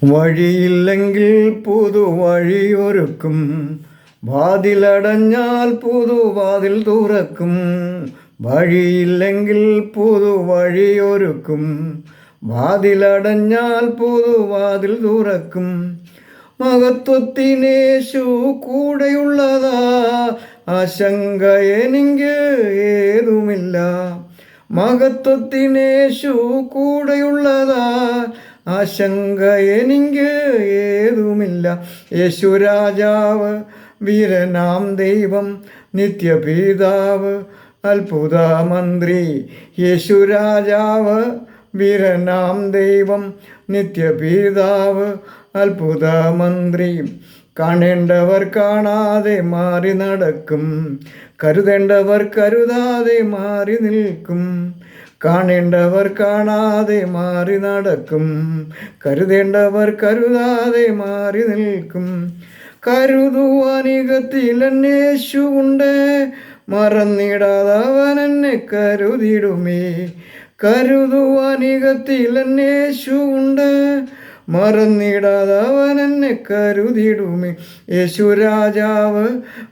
വഴിയില്ലെങ്കിൽ പുതുവഴിയൊരുക്കും, വാതിലടഞ്ഞാൽ പുതുവാതിൽ തുറക്കും. വഴിയില്ലെങ്കിൽ പുതുവഴിയൊരുക്കും, വാതിലടഞ്ഞാൽ പുതുവാതിൽ തുറക്കും. മഹത്വത്തിനേശു കൂടെയുള്ളതാ, ആശങ്ക എനിക്ക് ഏതുമില്ല. മഹത്വത്തിനേശു കൂടെയുള്ളതാ, ആശങ്ക എനിക്ക് ഏതുമില്ല. യേശു രാജാവ്, വീരനാം ദൈവം, നിത്യപിതാവ്, അത്ഭുത മന്ത്രി. യേശു രാജാവ്, വീരനാം ദൈവം, നിത്യപിതാവ്, അത്ഭുത മന്ത്രി. കാണേണ്ടവർ കാണാതെ മാറി നടക്കും, കരുതേണ്ടവർ കരുതാതെ മാറി നിൽക്കും. കാണേണ്ടവർ കാണാതെ മാറി നടക്കും, കരുതേണ്ടവർ കരുതാതെ മാറി നിൽക്കും. കരുതുവാനികത്തിൽ അന്വേഷിച്ചുണ്ട്, മറന്നിടാതവൻ എന്നെ കരുതിടുമേ. കരുതുവാനികത്തിൽ അന്വേഷിച്ചുണ്ട്, മറന്നിടാതവൻ എന്നെ കരുതിടുമേ. യേശു രാജാവ്,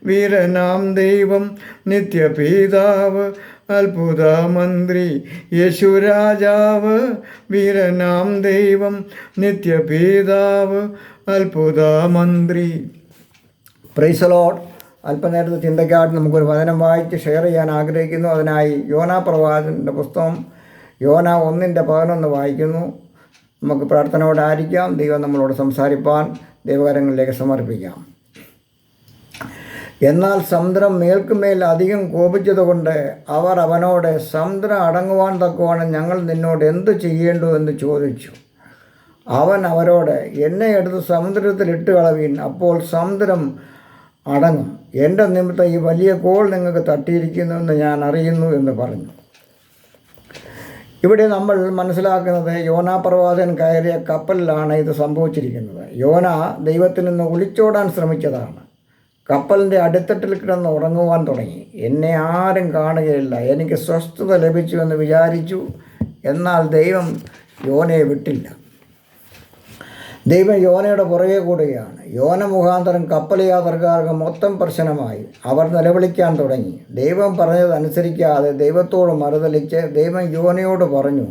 വീരനാം ദൈവം, നിത്യപിതാവ്, അത്ഭുത മന്ത്രി. യേശു രാജാവ്, വീരനാം ദൈവം, നിത്യപിതാവ്, അത്ഭുത മന്ത്രി. Praise the Lord. അല്പനേരത്തെ ചിന്തയ്ക്കായിട്ട് നമുക്കൊരു വചനം വായിച്ച് ഷെയർ ചെയ്യാൻ ആഗ്രഹിക്കുന്നു. അതിനായി യോനാ പ്രവാചകൻ്റെ പുസ്തകം യോന 1:11 വായിക്കുന്നു. നമുക്ക് പ്രാർത്ഥനയോടായിരിക്കാം. ദൈവം നമ്മളോട് സംസാരിപ്പാൻ ദൈവകരങ്ങളിലേക്ക് സമർപ്പിക്കാം. എന്നാൽ സമുദ്രം മേൽക്കുമേൽ അധികം കോപിച്ചതുകൊണ്ട് അവർ അവനോട്, സമുദ്രം അടങ്ങുവാൻ തക്കവണ്ണം ഞങ്ങൾ നിന്നോട് എന്തു ചെയ്യേണ്ടു എന്ന് ചോദിച്ചു. അവൻ അവരോട്, എന്നെ എടുത്ത് സമുദ്രത്തിൽ ഇട്ട് കളവീൻ, അപ്പോൾ സമുദ്രം അടങ്ങും. എൻ്റെ നിമിത്തം ഈ വലിയ കോൾ നിങ്ങൾക്ക് തട്ടിയിരിക്കുന്നുവെന്ന് ഞാൻ അറിയുന്നു എന്ന് പറഞ്ഞു. ഇവിടെ നമ്മൾ മനസ്സിലാക്കുന്നത് യോനാ പ്രവാചകൻ കയറിയ കപ്പലിലാണ് ഇത് സംഭവിച്ചിരിക്കുന്നത്. യോന ദൈവത്തിൽ നിന്ന് ഒളിച്ചോടാൻ ശ്രമിച്ചതാണ്. കപ്പലിൻ്റെ അടിത്തട്ടിൽ കിടന്ന് ഉറങ്ങുവാൻ തുടങ്ങി. എന്നെ ആരും കാണുകയില്ല, എനിക്ക് സ്വസ്ഥത ലഭിച്ചു എന്ന് വിചാരിച്ചു. എന്നാൽ ദൈവം യോനയെ വിട്ടില്ല. ദൈവം യോനയുടെ പുറകെ കൂടുകയാണ്. യോന മുഖാന്തരം കപ്പൽ യാത്രക്കാർക്ക് മൊത്തം പ്രശ്നമായി. അവർ നിലവിളിക്കാൻ തുടങ്ങി. ദൈവം പറഞ്ഞതനുസരിക്കാതെ ദൈവത്തോട് മറുതലിച്ച് ദൈവം യോനയോട് പറഞ്ഞു,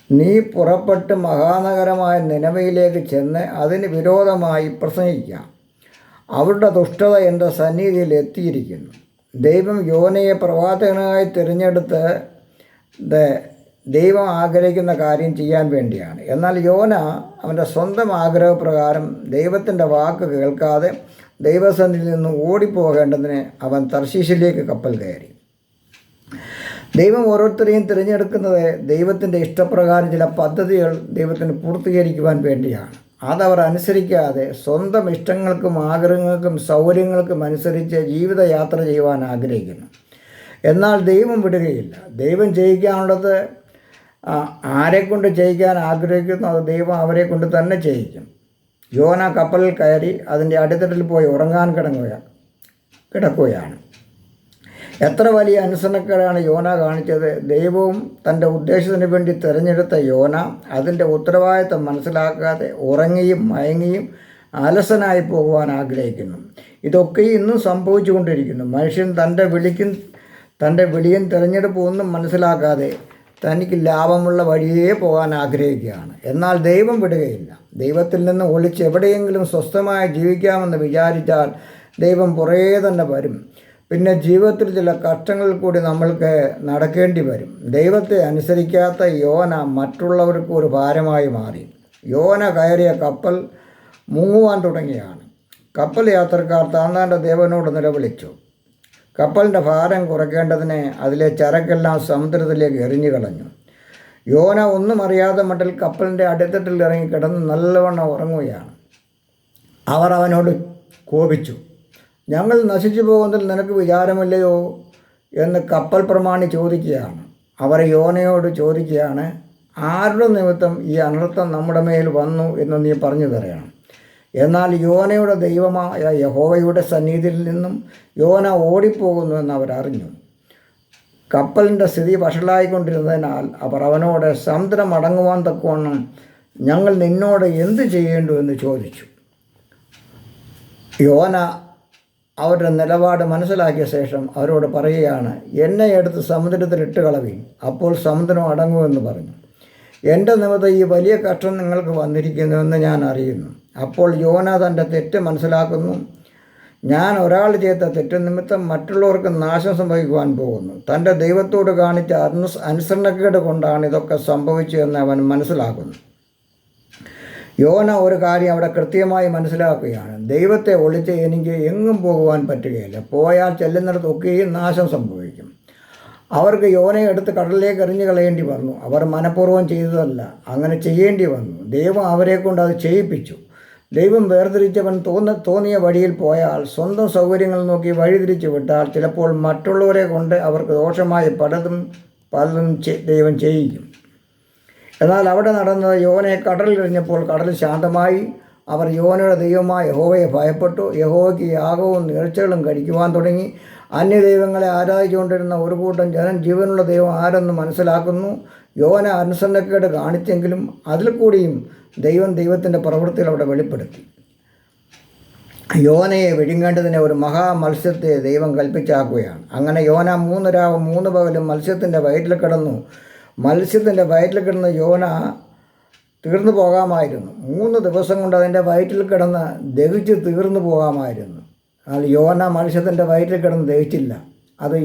നീ പുറപ്പെട്ട് മഹാനഗരമായ നിനവയിലേക്ക് ചെന്ന് അതിന് വിരോധമായി പ്രസംഗിക്കാം. അവരുടെ ദുഷ്ടത എൻ്റെ സന്നിധിയിൽ എത്തിയിരിക്കുന്നു. ദൈവം യോനയെ പ്രവാചകനായി തിരഞ്ഞെടുത്ത് ദൈവം ആഗ്രഹിക്കുന്ന കാര്യം ചെയ്യാൻ വേണ്ടിയാണ്. എന്നാൽ യോന അവൻ്റെ സ്വന്തം ആഗ്രഹപ്രകാരം ദൈവത്തിൻ്റെ വാക്ക് കേൾക്കാതെ ദൈവസന്നിധിയിൽ നിന്ന് ഓടിപ്പോകേണ്ടതിന് അവൻ തർശീശിലേക്ക് കപ്പൽ കയറി. ദൈവം ഓരോരുത്തരെയും തിരഞ്ഞെടുക്കുന്നത് ദൈവത്തിൻ്റെ ഇഷ്ടപ്രകാരം ചില പദ്ധതികൾ ദൈവത്തിന് പൂർത്തീകരിക്കുവാൻ വേണ്ടിയാണ്. അതവർ അനുസരിക്കാതെ സ്വന്തം ഇഷ്ടങ്ങൾക്കും ആഗ്രഹങ്ങൾക്കും സൗകര്യങ്ങൾക്കും അനുസരിച്ച് ജീവിതയാത്ര ചെയ്യുവാൻ ആഗ്രഹിക്കുന്നു. എന്നാൽ ദൈവം വിടുകയില്ല. ദൈവം ചെയ്യിക്കാനുള്ളത് ആരെക്കൊണ്ട് ചെയ്യിക്കാൻ ആഗ്രഹിക്കുന്നു അത് ദൈവം അവരെ കൊണ്ട് തന്നെ ചെയ്യിക്കും. യോന കപ്പലിൽ കയറി അതിൻ്റെ അടിത്തട്ടിൽ പോയി ഉറങ്ങാൻ കിടക്കുകയാണ്. എത്ര വലിയ അനുസരണക്കേടാണ് യോന കാണിച്ചത്. ദൈവവും തൻ്റെ ഉദ്ദേശത്തിന് വേണ്ടി തിരഞ്ഞെടുത്ത യോന അതിൻ്റെ ഉത്തരവാദിത്തം മനസ്സിലാക്കാതെ ഉറങ്ങിയും മയങ്ങിയും അലസനായി പോകുവാൻ ആഗ്രഹിക്കുന്നു. ഇതൊക്കെ ഇന്നും സംഭവിച്ചു കൊണ്ടിരിക്കുന്നു. മനുഷ്യൻ തൻ്റെ വിളിയും തിരഞ്ഞെടുപ്പും ഒന്നും മനസ്സിലാക്കാതെ തനിക്ക് ലാഭമുള്ള വഴിയേ പോകാൻ ആഗ്രഹിക്കുകയാണ്. എന്നാൽ ദൈവം വിടുകയില്ല. ദൈവത്തിൽ നിന്ന് ഒളിച്ച് എവിടെയെങ്കിലും സ്വസ്ഥമായി ജീവിക്കാമെന്ന് വിചാരിച്ചാൽ ദൈവം പുറകെ തന്നെ വരും. പിന്നെ ജീവിതത്തിൽ ചില കഷ്ടങ്ങളിൽ കൂടി നമ്മൾക്ക് നടക്കേണ്ടി വരും. ദൈവത്തെ അനുസരിക്കാത്ത യോന മറ്റുള്ളവർക്ക് ഒരു ഭാരമായി മാറി. യോന കയറിയ കപ്പൽ മുങ്ങുവാൻ തുടങ്ങിയാണ്. കപ്പൽ യാത്രക്കാർ താന്താൻ്റെ ദേവനോട് നിലവിളിച്ചു. കപ്പലിൻ്റെ ഭാരം കുറയ്ക്കേണ്ടതിന് അതിലെ ചരക്കെല്ലാം സമുദ്രത്തിലേക്ക് എറിഞ്ഞു കളഞ്ഞു. യോന ഒന്നും അറിയാതെ മട്ടിൽ കപ്പലിൻ്റെ അടിത്തട്ടിൽ ഇറങ്ങി കിടന്ന് നല്ലവണ്ണം ഉറങ്ങുകയാണ്. അവർ അവനോട് കോപിച്ചു. ഞങ്ങൾ നശിച്ചു പോകുന്നതിൽ നിനക്ക് വിചാരമില്ലയോ എന്ന് കപ്പൽ പ്രമാണി ചോദിക്കുകയാണ്. അവർ യോനയോട് ചോദിക്കുകയാണ്, ആരുടെ നിമിത്തം ഈ അനർത്ഥം നമ്മുടെ മേൽ വന്നു എന്ന് നീ പറഞ്ഞു തരണം. എന്നാൽ യോനയുടെ ദൈവമായ യഹോവയുടെ സന്നിധിയിൽ നിന്നും യോന ഓടിപ്പോകുന്നുവെന്ന് അവരറിഞ്ഞു. കപ്പലിൻ്റെ സ്ഥിതി വഷളായിക്കൊണ്ടിരുന്നതിനാൽ അവർ അവനോട് സമുദ്രം അടങ്ങുവാൻ തക്കവണ്ണം ഞങ്ങൾ നിന്നോട് എന്ത് ചെയ്യേണ്ടു എന്ന് ചോദിച്ചു. യോന അവരുടെ നിലപാട് മനസ്സിലാക്കിയ ശേഷം അവരോട് പറയുകയാണ്, എന്നെ എടുത്ത് സമുദ്രത്തിൽ ഇട്ട് കളവീൻ, അപ്പോൾ സമുദ്രം അടങ്ങുമെന്ന് പറഞ്ഞു. എൻ്റെ നിമിത്തം ഈ വലിയ കഷ്ടം നിങ്ങൾക്ക് വന്നിരിക്കുന്നുവെന്ന് ഞാൻ അറിയുന്നു. അപ്പോൾ യോന തൻ്റെ തെറ്റ് മനസ്സിലാക്കുന്നു. ഞാൻ ഒരാൾ ചെയ്ത തെറ്റ് നിമിത്തം മറ്റുള്ളവർക്ക് നാശം സംഭവിക്കുവാൻ പോകുന്നു. തൻ്റെ ദൈവത്തോട് കാണിച്ച അനുസരണക്കേട് കൊണ്ടാണ് ഇതൊക്കെ സംഭവിച്ചതെന്ന് അവൻ മനസ്സിലാക്കുന്നു. യോന ഒരു കാര്യം അവിടെ കൃത്യമായി മനസ്സിലാക്കുകയാണ്. ദൈവത്തെ ഒളിച്ച് എനിക്ക് എങ്ങും പോകുവാൻ പറ്റുകയില്ല. പോയാൽ ചെല്ലുന്നിടത്തൊക്കെയും നാശം സംഭവിക്കും. അവർക്ക് യോനയെ എടുത്ത് കടലിലേക്ക് എറിഞ്ഞു കളയേണ്ടി വന്നു. അവർ മനഃപൂർവ്വം ചെയ്തതല്ല, അങ്ങനെ ചെയ്യേണ്ടി വന്നു. ദൈവം അവരെ കൊണ്ട് അത് ചെയ്യിപ്പിച്ചു. ദൈവം വേർതിരിച്ചവൻ തോന്നിയ വഴിയിൽ പോയാൽ, സ്വന്തം സൗകര്യങ്ങൾ നോക്കി വഴിതിരിച്ചു വിട്ടാൽ, ചിലപ്പോൾ മറ്റുള്ളവരെ കൊണ്ട് അവർക്ക് ദോഷമായി പലതും ദൈവം ചെയ്യിക്കും. എന്നാൽ അവിടെ നടന്നത്, യോനയെ കടലിൽ എറിഞ്ഞപ്പോൾ കടൽ ശാന്തമായി. അവർ യോനയുടെ ദൈവമായ യഹോവയെ ഭയപ്പെട്ടു. യഹോവയ്ക്ക് യാഗവും നേർച്ചകളും കഴിക്കുവാൻ തുടങ്ങി. അന്യദൈവങ്ങളെ ആരാധിച്ചുകൊണ്ടിരുന്ന ഒരു കൂട്ടം ജനം ജീവനുള്ള ദൈവം ആരെന്ന് മനസ്സിലാക്കുന്നു. യോന അനുസരണക്കേട് കാണിച്ചെങ്കിലും അതിൽ കൂടിയും ദൈവത്തിൻ്റെ പ്രവൃത്തികൾ അവിടെ വെളിപ്പെടുത്തി. യോനയെ വിഴുങ്ങേണ്ടതിന് ഒരു മഹാമത്സ്യത്തെ ദൈവം കൽപ്പിച്ചാക്കുകയാണ്. അങ്ങനെ യോന 3 രാവും 3 പകലും മത്സ്യത്തിൻ്റെ വയറ്റിൽ കിടന്നു. മത്സ്യത്തിൻ്റെ വയറ്റിൽ കിടന്ന് യോന തീർന്നു പോകാമായിരുന്നു. 3 ദിവസം കൊണ്ട് അതിൻ്റെ വയറ്റിൽ കിടന്ന് ദഹിച്ച് തീർന്നു പോകാമായിരുന്നു. എന്നാൽ യോന മത്സ്യത്തിൻ്റെ വയറ്റിൽ കിടന്ന് ദഹിച്ചില്ല. അത്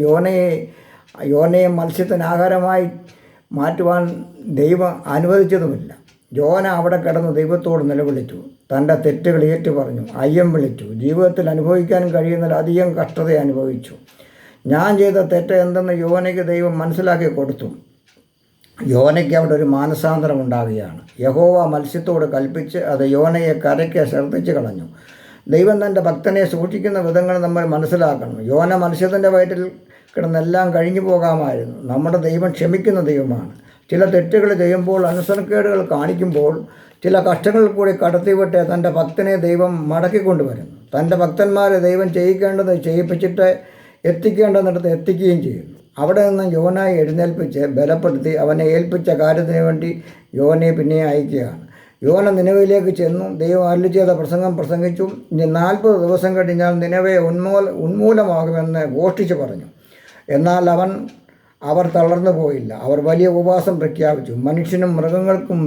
യോനയെ മത്സ്യത്തിന് ആഹാരമായി മാറ്റുവാൻ ദൈവം അനുവദിച്ചതുമില്ല. യോന അവിടെ കിടന്ന് ദൈവത്തോട് നിലവിളിച്ചു. തൻ്റെ തെറ്റുകൾ ഏറ്റു പറഞ്ഞു, അയ്യം വിളിച്ചു. ജീവിതത്തിൽ അനുഭവിക്കാൻ കഴിയുന്നതിലധികം കഷ്ടത അനുഭവിച്ചു. ഞാൻ ചെയ്ത തെറ്റ് എന്തെന്ന് യോനയ്ക്ക് ദൈവം മനസ്സിലാക്കി കൊടുത്തു. യോനയ്ക്ക് അവിടെ ഒരു മാനസാന്തരം ഉണ്ടാവുകയാണ്. യഹോവ മത്സ്യത്തോട് കൽപ്പിച്ച് അത് യോനയെ കരയ്ക്ക് ശ്രദ്ധിച്ച് കളഞ്ഞു. ദൈവം തൻ്റെ ഭക്തനെ സൂക്ഷിക്കുന്ന വിധങ്ങൾ നമ്മൾ മനസ്സിലാക്കണം. യോന മത്സ്യത്തിൻ്റെ വയറ്റിൽ കിടന്നെല്ലാം കഴിഞ്ഞു പോകാമായിരുന്നു. നമ്മുടെ ദൈവം ക്ഷമിക്കുന്ന ദൈവമാണ്. ചില തെറ്റുകൾ ചെയ്യുമ്പോൾ, അനുസരണക്കേടുകൾ കാണിക്കുമ്പോൾ, ചില കഷ്ടങ്ങളിൽ കൂടി കടത്തിവിട്ട് തൻ്റെ ഭക്തനെ ദൈവം മടക്കിക്കൊണ്ടുവരുന്നു. തൻ്റെ ഭക്തന്മാരെ ദൈവം ചെയ്യിക്കേണ്ടത് ചെയ്യിപ്പിച്ചിട്ട് എത്തിക്കേണ്ടതിടത്ത് എത്തിക്കുകയും ചെയ്യുന്നു. അവിടെ നിന്ന് യോനയെ എഴുന്നേൽപ്പിച്ച് ബലപ്പെടുത്തി അവനെ ഏൽപ്പിച്ച കാര്യത്തിന് വേണ്ടി യോനയെ പിന്നെ അയക്കുകയാണ്. യോന നിനവയിലേക്ക് ചെന്നു. ദൈവം അരുളി ചെയ്ത പ്രസംഗം പ്രസംഗിച്ചു. ഇനി 40 ദിവസം കഴിഞ്ഞാൽ നിനവെ ഉന്മൂലമാകുമെന്ന് ഘോഷിച്ചു പറഞ്ഞു. എന്നാൽ അവർ തളർന്നു പോയില്ല. അവർ വലിയ ഉപവാസം പ്രഖ്യാപിച്ചു. മനുഷ്യനും മൃഗങ്ങൾക്കും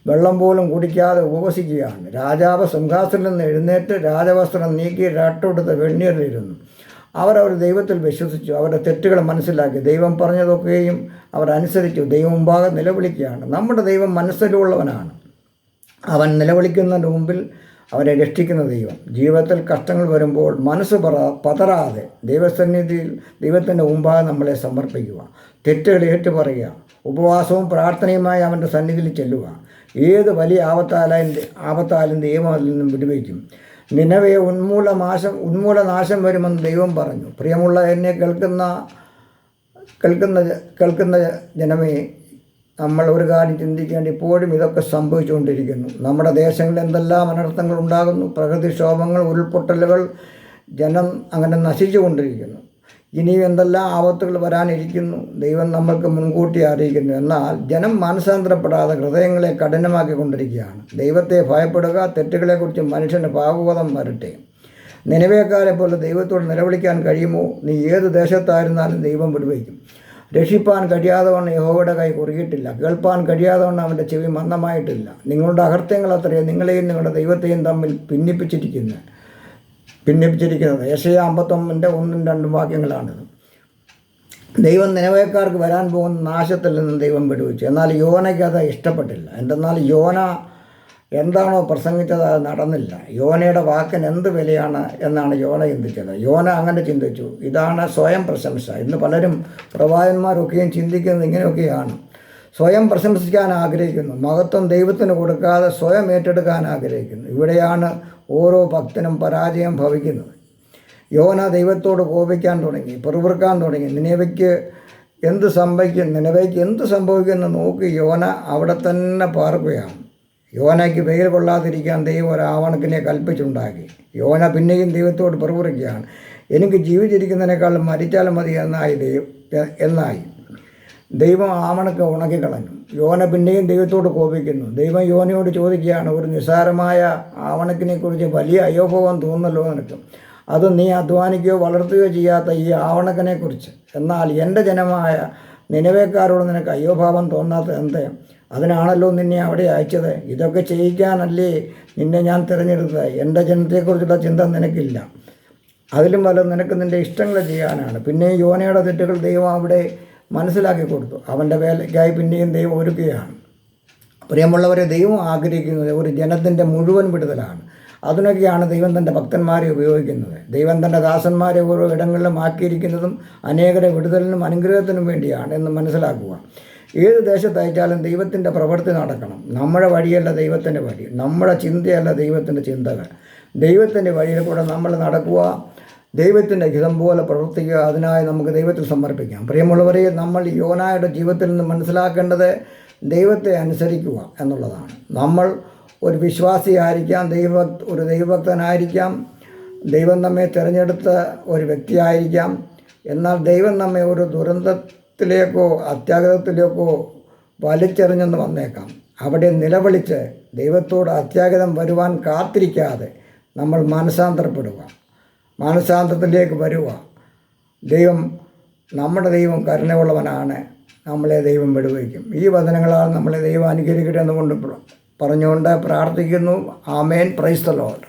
വെള്ളം പോലും കുടിക്കാതെ ഉപവസിക്കുകയാണ്. രാജാവ് സിംഹാസനത്തിൽ നിന്ന് എഴുന്നേറ്റ് രാജവസ്ത്രം നീക്കി രട്ടെടുത്ത് വെണ്ണീറിലിരുന്നു. അവർ ദൈവത്തിൽ വിശ്വസിച്ചു. അവരുടെ തെറ്റുകൾ മനസ്സിലാക്കി. ദൈവം പറഞ്ഞതൊക്കെയും അവർ അനുസരിച്ചു. ദൈവം മുമ്പാകെ നിലവിളിക്കുകയാണ്. നമ്മുടെ ദൈവം മനസ്സിലുള്ളവനാണ്. അവൻ നിലവിളിക്കുന്നതിന് മുമ്പിൽ അവരെ രക്ഷിക്കുന്ന ദൈവം. ജീവിതത്തിൽ കഷ്ടങ്ങൾ വരുമ്പോൾ മനസ്സ് പതറാതെ ദൈവസന്നിധിയിൽ ദൈവത്തിൻ്റെ മുമ്പാകെ നമ്മളെ സമർപ്പിക്കുക. തെറ്റുകൾ ഏറ്റുപറയുക. ഉപവാസവും പ്രാർത്ഥനയുമായി അവൻ്റെ സന്നിധിയിൽ ചെല്ലുക. ഏത് വലിയ ആപത്താലും ദൈവം അതിൽ നിന്നും വിടുവിക്കും. നിനവെ ഉന്മൂലനാശം വരുമെന്ന് ദൈവം പറഞ്ഞു. പ്രിയമുള്ള എന്നെ കേൾക്കുന്ന ജനമേ, നമ്മൾ ഒരു കാര്യം ചിന്തിക്കേണ്ട, ഇപ്പോഴും ഇതൊക്കെ സംഭവിച്ചുകൊണ്ടിരിക്കുന്നു. നമ്മുടെ ദേശങ്ങളിൽ എന്തെല്ലാം അനർത്ഥങ്ങൾ ഉണ്ടാകുന്നു. പ്രകൃതിക്ഷോഭങ്ങൾ, ഉരുൾപൊട്ടലുകൾ, ജനം അങ്ങനെ നശിച്ചുകൊണ്ടിരിക്കുന്നു. ഇനിയും എന്തെല്ലാം ആപത്തുകൾ വരാനിരിക്കുന്നു ദൈവം നമ്മൾക്ക് മുൻകൂട്ടി അറിയിക്കുന്നു. എന്നാൽ ജനം മാനസാന്തരപ്പെടാതെ ഹൃദയങ്ങളെ കഠിനമാക്കിക്കൊണ്ടിരിക്കുകയാണ്. ദൈവത്തെ ഭയപ്പെടുക. തെറ്റുകളെക്കുറിച്ച് മനുഷ്യന് പാപബോധം വരട്ടെ. നിനവേക്കാരെ പോലെ ദൈവത്തോട് നിലവിളിക്കാൻ കഴിയുമോ? നീ ഏത് ദേശത്തായിരുന്നാലും ദൈവം വിടുവിക്കും. രക്ഷിപ്പാൻ കഴിയാതവണ്ണം യഹോവയുടെ കൈ കുറുകിയിട്ടില്ല. കേൾപ്പാൻ കഴിയാതവണ്ണം അവൻ്റെ ചെവി മന്ദമായിട്ടില്ല. നിങ്ങളുടെ അകൃത്യങ്ങൾ അത്രയും നിങ്ങളെയും നിങ്ങളുടെ ദൈവത്തെയും തമ്മിൽ ഭിന്നിപ്പിച്ചിരിക്കുന്നത്. യെശയ്യാ 59:1-2 വാക്യങ്ങളാണിത്. ദൈവം നിനവേക്കാർക്ക് വരാൻ പോകുന്ന നാശത്തിൽ നിന്ന് ദൈവം വിടുവിച്ചു. എന്നാൽ യോനയ്ക്ക് അത് ഇഷ്ടപ്പെട്ടില്ല. എന്തെന്നാൽ യോന എന്താണോ പ്രസംഗിച്ചത് അത് നടന്നില്ല. യോനയുടെ വാക്കിന് എന്ത് വിലയാണ് എന്നാണ് യോന ചിന്തിച്ചത്. യോന അങ്ങനെ ചിന്തിച്ചു. ഇതാണ് സ്വയം പ്രശംസ. ഇന്ന് പലരും പ്രവാചകന്മാരൊക്കെയും ചിന്തിക്കുന്നത് ഇങ്ങനെയൊക്കെയാണ്. സ്വയം പ്രശംസിക്കാൻ ആഗ്രഹിക്കുന്നു. മഹത്വം ദൈവത്തിന് കൊടുക്കാതെ സ്വയം ഏറ്റെടുക്കാൻ ആഗ്രഹിക്കുന്നു. ഇവിടെയാണ് ഓരോ ഭക്തനും പരാജയം ഭവിക്കുന്നത്. യോന ദൈവത്തോട് കോപിക്കാൻ തുടങ്ങി, പിറുപിറുക്കാൻ തുടങ്ങി. നിനവയ്ക്ക് എന്ത് സംഭവിക്കുമെന്ന് നോക്കി യോന അവിടെ തന്നെ പാർക്കുകയാണ്. യോനയ്ക്ക് വെയിൽ കൊള്ളാതിരിക്കാൻ ദൈവം ഒരു ആവണക്കിനെ കൽപ്പിച്ചുണ്ടാക്കി. യോന പിന്നെയും ദൈവത്തോട് പിറുപിറുക്കുകയാണ്. എനിക്ക് ജീവിച്ചിരിക്കുന്നതിനേക്കാളും മരിച്ചാലും മതി എന്നായി. ദൈവം ആവണക്ക് ഉണക്കിക്കളഞ്ഞു. യോന പിന്നെയും ദൈവത്തോട് കോപിക്കുന്നു. ദൈവം യോനയോട് ചോദിക്കുകയാണ്, ഒരു നിസ്സാരമായ ആവണക്കിനെക്കുറിച്ച് വലിയ അയോഭവം തോന്നല്ലോ നിനക്ക്. അത് നീ അധ്വാനിക്കുകയോ വളർത്തുകയോ ചെയ്യാത്ത ഈ ആവണക്കിനെക്കുറിച്ച്. എന്നാൽ എൻ്റെ ജനമായ നിനവേക്കാരോട് നിനക്ക് അയോഭാവം തോന്നാത്ത എന്ത്? അതിനാണല്ലോ നിന്നെ അവിടെ അയച്ചത്. ഇതൊക്കെ ചെയ്യിക്കാനല്ലേ നിന്നെ ഞാൻ തിരഞ്ഞെടുത്തത്. എൻ്റെ ജനത്തെക്കുറിച്ചുള്ള ചിന്ത നിനക്കില്ല. അതിലും വല്ലതും നിനക്ക് നിൻ്റെ ഇഷ്ടങ്ങൾ ചെയ്യാനാണ്. പിന്നെയും യോനയുടെ തെറ്റുകൾ ദൈവം അവിടെ മനസ്സിലാക്കി കൊടുത്തു. അവൻ്റെ വേലയ്ക്കായി പിന്നെയും ദൈവം ഒരുക്കുകയാണ്. പ്രിയമുള്ളവരെ, ദൈവം ആഗ്രഹിക്കുന്നത് ഒരു ജനത്തിൻ്റെ മുഴുവൻ വിടുതലാണ്. അതിനൊക്കെയാണ് ദൈവം തൻ്റെ ഭക്തന്മാരെ ഉപയോഗിക്കുന്നത്. ദൈവം തൻ്റെ ദാസന്മാരെ ഓരോ ഇടങ്ങളിലും ആക്കിയിരിക്കുന്നതും അനേകരെ വിടുതലിനും അനുഗ്രഹത്തിനും വേണ്ടിയാണ് എന്ന് മനസ്സിലാക്കുക. ഏത് ദേശത്തയച്ചാലും ദൈവത്തിൻ്റെ പ്രവൃത്തി നടക്കണം. നമ്മുടെ വഴിയല്ല ദൈവത്തിൻ്റെ വഴി, നമ്മുടെ ചിന്തയല്ല ദൈവത്തിൻ്റെ ചിന്തകൾ. ദൈവത്തിൻ്റെ വഴിയിൽ കൂടെ നമ്മൾ നടക്കുക, ദൈവത്തിൻ്റെ ഹിതം പോലെ പ്രവർത്തിക്കുക. അതിനായി നമുക്ക് ദൈവത്തിൽ സമർപ്പിക്കാം. പ്രിയമുള്ളവരെ, നമ്മൾ യോനായുടെ ജീവിതത്തിൽ നിന്ന് മനസ്സിലാക്കേണ്ടത് ദൈവത്തെ അനുസരിക്കുക എന്നുള്ളതാണ്. നമ്മൾ ഒരു വിശ്വാസിയായിരിക്കാം, ഒരു ദൈവഭക്തനായിരിക്കാം, ദൈവം നമ്മെ തിരഞ്ഞെടുത്ത ഒരു വ്യക്തിയായിരിക്കാം. എന്നാൽ ദൈവം നമ്മെ ഒരു ദുരന്തത്തിലേക്കോ അത്യാഹിതത്തിലേക്കോ വലിച്ചെറിഞ്ഞെന്ന് വന്നേക്കാം. അവിടെ നിലവിളിച്ച് ദൈവത്തോട് അത്യാഹിതം വരുവാൻ കാത്തിരിക്കാതെ നമ്മൾ മാനസാന്തരപ്പെടുക, മാനസാന്തരത്തിലേക്ക് വരിക. നമ്മുടെ ദൈവം കരുണയുള്ളവനാണ്. നമ്മളെ ദൈവം വിടുവിക്കും. ഈ വചനങ്ങളാൽ നമ്മളെ ദൈവം അനുഗ്രഹിക്കട്ടെ എന്നുകൊണ്ട് പറഞ്ഞുകൊണ്ട് പ്രാർത്ഥിക്കുന്നു. ആമേൻ. Praise the Lord.